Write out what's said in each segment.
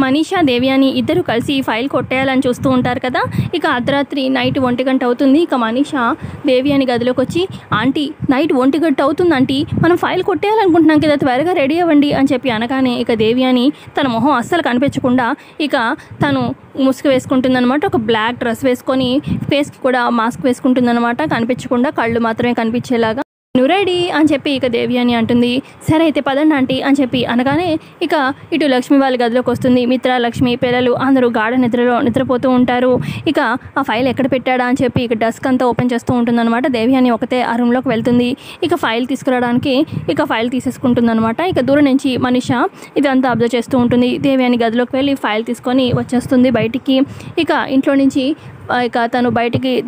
మనీషా దేవ్యాని ఇద్దరు కలిసి ఫైల్ కొట్టేయాలని చూస్తూ ఉంటారు కదా. ఇక అర్ధరాత్రి నైట్ 1 అవుతుంది. ఇక మనీషా దేవ్యాని గదిలోకి వచ్చి, ఆంటీ నైట్ 1 అవుతుంది ఆంటీ, మనం ఫైల్ కొట్టేయాలనుకుంటున్నాం కదా, త్వరగా రెడీ అవ్వండి అని చెప్పి అనగానే ఇక దేవ్యాని తన మొహం అస్సలు కనిపించకుండా ఇక తను ముసుగు వేసుకుంటుందన్నమాట. ఒక బ్లాక్ డ్రెస్ వేసుకొని ఫేస్కి కూడా మాస్క్ వేసుకుంటుందన్నమాట, కనిపించకుండా కళ్ళు మాత్రమే కనిపించేలాగా. నువ్వు రెడీ అని చెప్పి ఇక దేవ్యాని అంటుంది. సరే అయితే పదండి ఆంటీ అని చెప్పి అనగానే ఇక ఇటు లక్ష్మి వాళ్ళ గదిలోకి వస్తుంది. మిత్ర, లక్ష్మి, పిల్లలు అందరూ గాఢ నిద్రపోతూ ఉంటారు. ఇక ఆ ఫైల్ ఎక్కడ పెట్టాడా అని చెప్పి ఇక డస్క్ అంతా ఓపెన్ చేస్తూ ఉంటుందన్నమాట. దేవ్యాని ఒకతే ఆ రూమ్లోకి వెళ్తుంది. ఇక ఫైల్ తీసుకురావడానికి ఇక ఫైల్ తీసేసుకుంటుందన్నమాట. ఇక దూరం నుంచి మనీషా ఇదంతా అబ్జర్వ్ చేస్తూ ఉంటుంది. దేవ్యాని గదిలోకి వెళ్ళి ఫైల్ తీసుకొని వచ్చేస్తుంది బయటికి. ఇక ఇంట్లో నుంచి ఇక తను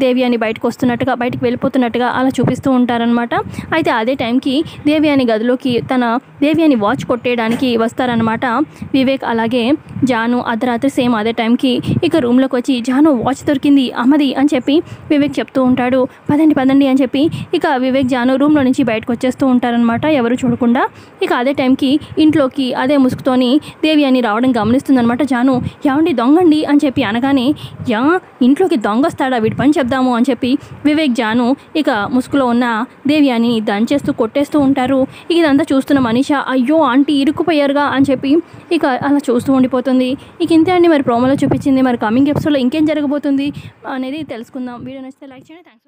దేవ్యాని బయటికి వెళ్ళిపోతున్నట్టుగా అలా చూపిస్తూ ఉంటారనమాట. అయితే అదే టైంకి దేవ్యాని గదిలోకి దేవ్యాని వాచ్ కొట్టేయడానికి వస్తారనమాట వివేక్ అలాగే జాను. అర్ధరాత్రి సేమ్ అదే టైంకి ఇక రూమ్లోకి వచ్చి, జాను వాచ్ దొరికింది అమ్మది అని చెప్పి వివేక్ చెప్తూ ఉంటాడు. పదండి అని చెప్పి ఇక వివేక్ జాను రూమ్లో నుంచి బయటకు వచ్చేస్తూ ఉంటారనమాట ఎవరు చూడకుండా. ఇక అదే టైంకి ఇంట్లోకి అదే ముసుగుతోని దేవ్యాని రావడం గమనిస్తుందనమాట జాను. ఏమండి దొంగండి అని చెప్పి అనగానే, ఇంట్లోకి దొంగ వస్తాడా, వీడి పని చెప్దాము అని చెప్పి వివేక్ జాను ఇక ముసుగులో ఉన్న దేవ్యాని దంచేస్తూ కొట్టేస్తూ ఉంటారు. ఇక ఇదంతా చూస్తున్న మనీషా, అయ్యో ఆంటీ ఇరుక్కుపోయారుగా అని చెప్పి ఇక అలా చూస్తూ ఉండిపోతుంది. ఇక ఇంతే అండి మరి ప్రోమోలో చూపించింది. మరి కమింగ్ ఎపిసోడ్లో ఇంకేం జరగబోతుంది అనేది తెలుసుకుందాం. వీడియో నచ్చితే లైక్ చేయండి. థ్యాంక్స్.